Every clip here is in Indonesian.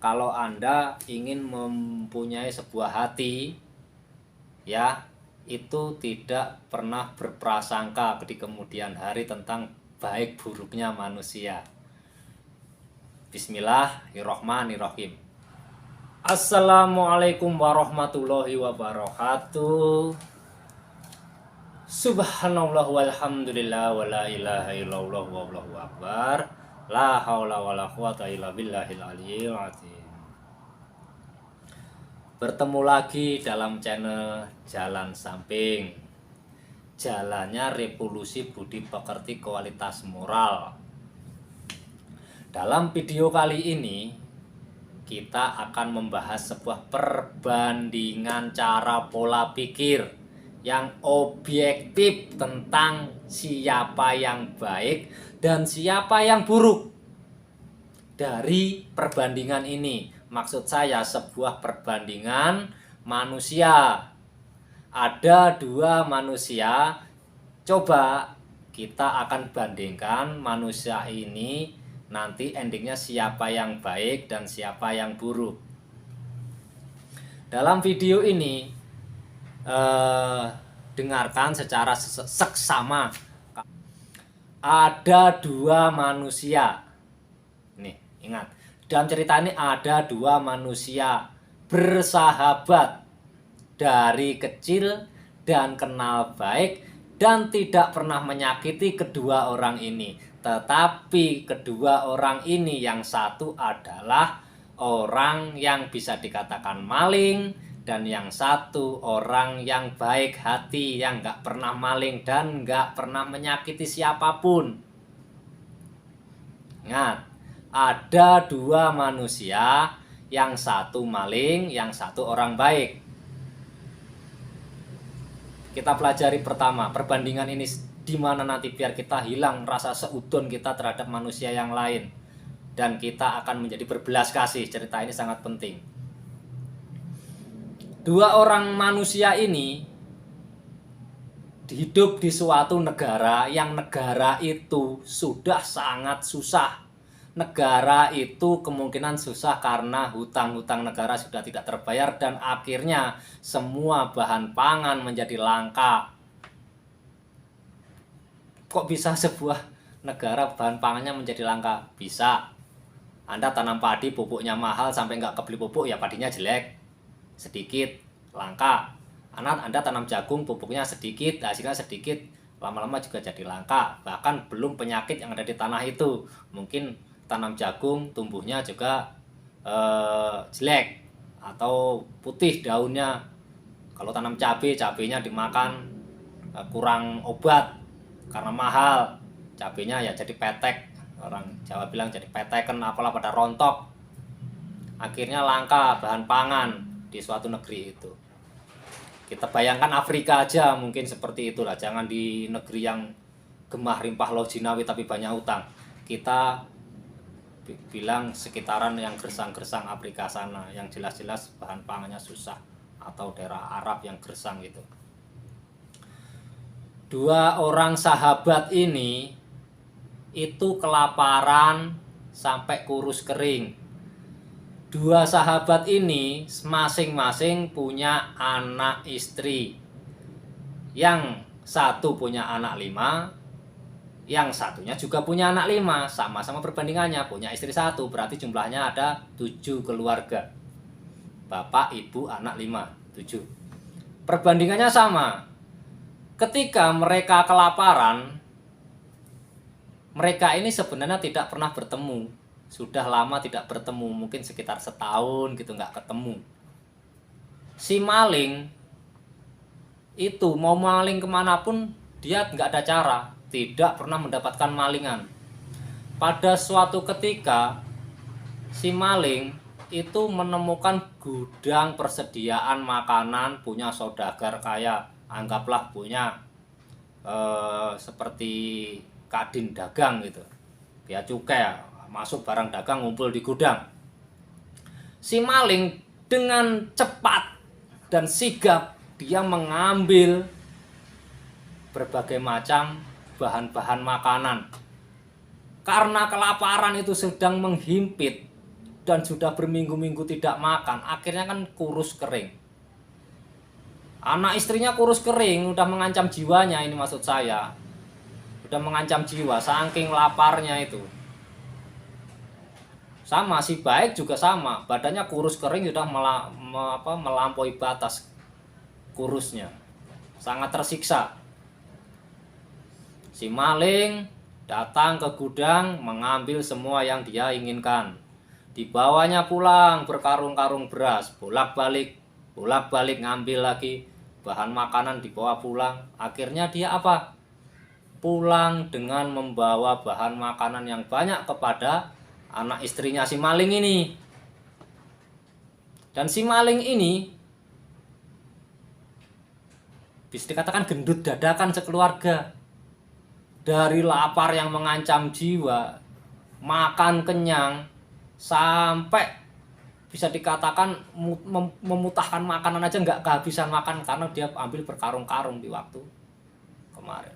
kalau Anda ingin mempunyai sebuah hati, ya, itu tidak pernah berprasangka di kemudian hari tentang baik buruknya manusia. Bismillahirrohmanirrohim. Assalamualaikum warahmatullahi wabarakatuh. Subhanallah walhamdulillah wala ilaha illallah wallahu akbar. La haula wala quwata illa billahil aliyil azim. Bertemu lagi dalam channel Jalan Samping. Jalannya revolusi budi pekerti kualitas moral. Dalam video kali ini kita akan membahas sebuah perbandingan cara pola pikir yang objektif tentang siapa yang baik dan siapa yang buruk. Dari perbandingan ini, maksud saya sebuah perbandingan manusia. Ada dua manusia, coba kita akan bandingkan manusia ini, nanti endingnya siapa yang baik dan siapa yang buruk. Dalam video ini dengarkan secara seksama. Ada dua manusia. Nih, ingat. Dalam cerita ini ada dua manusia bersahabat dari kecil dan kenal baik dan tidak pernah menyakiti kedua orang ini. Tetapi kedua orang ini, yang satu adalah orang yang bisa dikatakan maling, dan yang satu orang yang baik hati, yang gak pernah maling dan gak pernah menyakiti siapapun. Ingat, ada dua manusia, yang satu maling, yang satu orang baik. Kita pelajari pertama, perbandingan ini di mana nanti biar kita hilang rasa seudon kita terhadap manusia yang lain. Dan kita akan menjadi berbelas kasih. Cerita ini sangat penting. Dua orang manusia ini hidup di suatu negara yang negara itu sudah sangat susah. Negara itu kemungkinan susah karena hutang-hutang negara sudah tidak terbayar dan akhirnya semua bahan pangan menjadi langka. Kok bisa sebuah negara bahan pangannya menjadi langka? Bisa. Anda tanam padi, pupuknya mahal sampai nggak kebeli pupuk, ya padinya jelek, sedikit, langka. Anda tanam jagung, pupuknya sedikit, hasilnya sedikit, lama-lama juga jadi langka. Bahkan belum penyakit yang ada di tanah itu. Mungkin tanam jagung, tumbuhnya juga jelek atau putih daunnya. Kalau tanam cabai, cabainya dimakan kurang obat karena mahal. Cabainya ya jadi petek. Orang Jawa bilang jadi peteken, apalah pada rontok. Akhirnya langka bahan pangan di suatu negeri itu. Kita bayangkan Afrika aja mungkin seperti itulah. Jangan di negeri yang gemah rimpah laut jinawi tapi banyak utang. Kita bilang sekitaran yang gersang-gersang Afrika sana, yang jelas-jelas bahan pangannya susah, atau daerah Arab yang gersang gitu. Dua orang sahabat ini itu kelaparan sampai kurus kering. Dua sahabat ini masing-masing punya anak istri. Yang satu punya anak 5, yang satunya juga punya anak 5. Sama-sama perbandingannya, punya istri 1, berarti jumlahnya ada 7 keluarga. Bapak, ibu, anak 5, 7. Perbandingannya sama. Ketika mereka kelaparan, mereka ini sebenarnya tidak pernah bertemu. Sudah lama tidak bertemu, mungkin sekitar setahun gitu nggak ketemu. Si maling itu mau maling kemanapun dia nggak ada cara, tidak pernah mendapatkan malingan. Pada suatu ketika si maling itu menemukan gudang persediaan makanan punya saudagar kaya, anggaplah punya seperti kadin dagang gitu, bea cukai, masuk barang dagang ngumpul di gudang. Si maling dengan cepat dan sigap dia mengambil berbagai macam bahan-bahan makanan. Karena kelaparan itu sedang menghimpit, dan sudah berminggu-minggu tidak makan, akhirnya kan kurus kering. Anak istrinya kurus kering, udah mengancam jiwanya, ini maksud saya. Udah mengancam jiwa, saking laparnya itu. Sama, si baik juga sama, badannya kurus kering, sudah melampaui batas kurusnya. Sangat tersiksa. Si maling datang ke gudang, mengambil semua yang dia inginkan. Dibawanya pulang berkarung-karung beras, bolak-balik ngambil lagi bahan makanan, dibawa pulang. Akhirnya dia apa? Pulang dengan membawa bahan makanan yang banyak kepada anak istrinya si maling ini. Dan si maling ini bisa dikatakan gendut dadakan sekeluarga. Dari lapar yang mengancam jiwa, makan kenyang, sampai bisa dikatakan memutahkan makanan aja nggak kehabisan makan karena dia ambil berkarung-karung di waktu kemarin.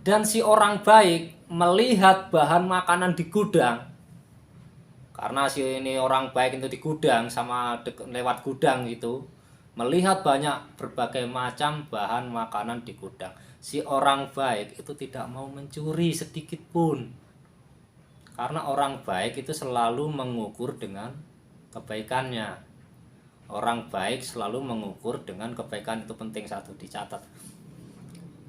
Dan si orang baik melihat bahan makanan di gudang, karena si ini orang baik itu di gudang sama lewat gudang itu, melihat banyak berbagai macam bahan makanan di gudang. Si orang baik itu tidak mau mencuri sedikit pun. Karena orang baik itu selalu mengukur dengan kebaikannya. Orang baik selalu mengukur dengan kebaikan, itu penting satu dicatat.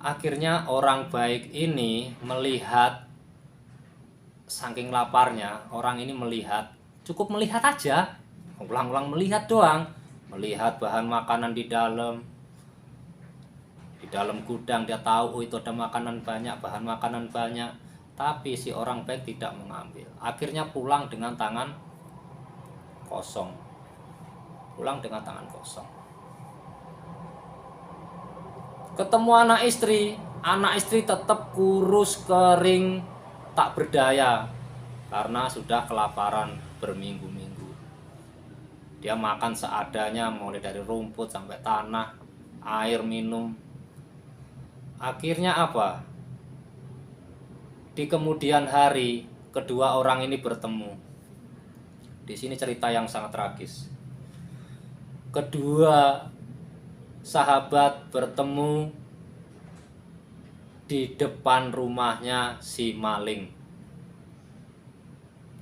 Akhirnya orang baik ini melihat, saking laparnya, orang ini melihat, cukup melihat aja, ulang-ulang melihat doang, melihat bahan makanan di dalam gudang. Dia tahu, oh itu ada makanan banyak, bahan makanan banyak, tapi si orang baik tidak mengambil. Akhirnya pulang dengan tangan kosong. Ketemu anak istri tetap kurus kering tak berdaya karena sudah kelaparan berminggu-minggu. Dia makan seadanya, mulai dari rumput sampai tanah, air minum. Akhirnya apa? Di kemudian hari kedua orang ini bertemu. Di sini cerita yang sangat tragis. Kedua sahabat bertemu di depan rumahnya si maling.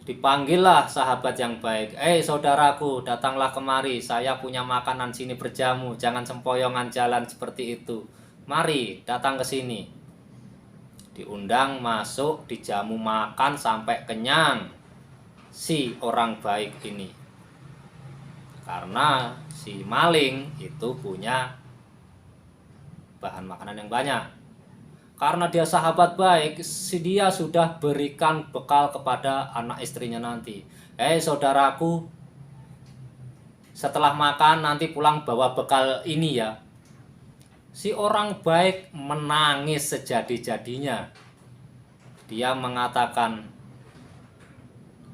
Dipanggillah sahabat yang baik, saudaraku, datanglah kemari, saya punya makanan, sini berjamu, jangan sempoyongan jalan seperti itu. Mari datang ke sini. Diundang masuk, dijamu makan sampai kenyang si orang baik ini. Karena si maling itu punya bahan makanan yang banyak. Karena dia sahabat baik, dia sudah berikan bekal kepada anak istrinya nanti. Saudaraku, setelah makan nanti pulang bawa bekal ini ya. Si orang baik menangis sejadi-jadinya. Dia mengatakan,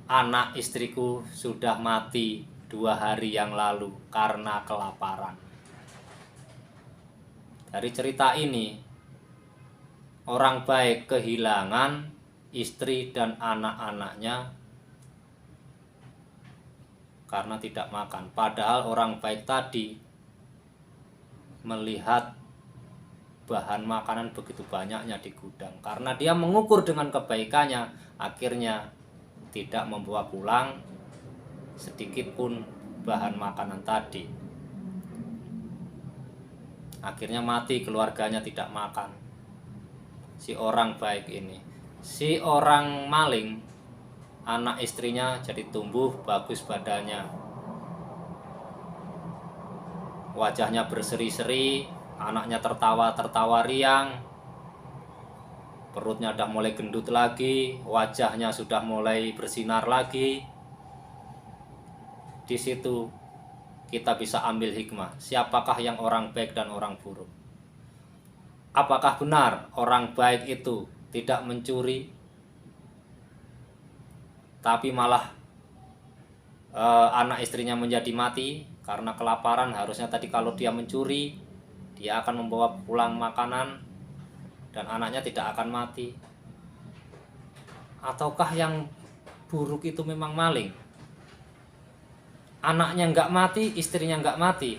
anak istriku sudah mati 2 hari yang lalu karena kelaparan. Dari cerita ini, orang baik kehilangan istri dan anak-anaknya karena tidak makan. Padahal orang baik tadi melihat bahan makanan begitu banyaknya di gudang. Karena dia mengukur dengan kebaikannya, akhirnya tidak membawa pulang sedikit pun bahan makanan tadi. Akhirnya mati, keluarganya tidak makan. Si orang baik ini. Si orang maling, anak istrinya jadi tumbuh bagus badannya, wajahnya berseri-seri, anaknya tertawa riang, perutnya udah mulai gendut lagi, wajahnya sudah mulai bersinar lagi. Di situ kita bisa ambil hikmah, siapakah yang orang baik dan orang buruk. Apakah benar orang baik itu tidak mencuri, tapi malah anak istrinya menjadi mati karena kelaparan? Harusnya tadi kalau dia mencuri, dia akan membawa pulang makanan dan anaknya tidak akan mati. Ataukah yang buruk itu memang maling? anaknya nggak mati, istrinya nggak mati,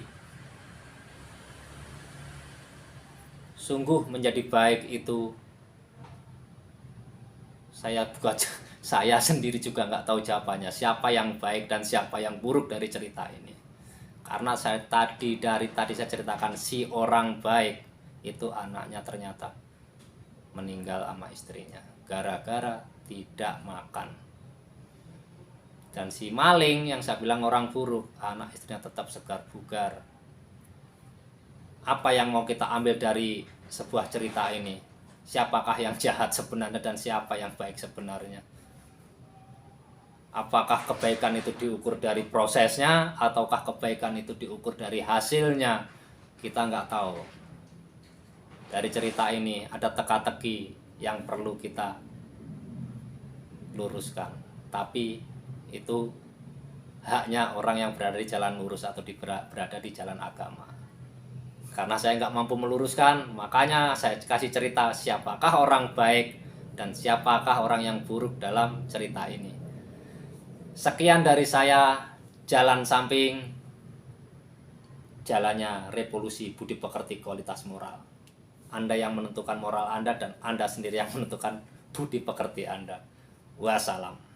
sungguh menjadi baik itu saya bukan saya sendiri juga nggak tahu jawabannya siapa yang baik dan siapa yang buruk dari cerita ini. Karena dari tadi saya ceritakan si orang baik itu anaknya ternyata meninggal sama istrinya gara-gara tidak makan. Dan si maling yang saya bilang orang buruk, anak istrinya tetap segar bugar. Apa yang mau kita ambil dari sebuah cerita ini? Siapakah yang jahat sebenarnya dan siapa yang baik sebenarnya? Apakah kebaikan itu diukur dari prosesnya ataukah kebaikan itu diukur dari hasilnya? Kita nggak tahu. Dari cerita ini ada teka-teki yang perlu kita luruskan. Tapi itu haknya orang yang berada di jalan lurus atau berada di jalan agama. Karena saya nggak mampu meluruskan, makanya saya kasih cerita siapakah orang baik dan siapakah orang yang buruk dalam cerita ini. Sekian dari saya, jalan samping, jalannya revolusi budi pekerti kualitas moral. Anda yang menentukan moral Anda dan Anda sendiri yang menentukan budi pekerti Anda. Wassalam.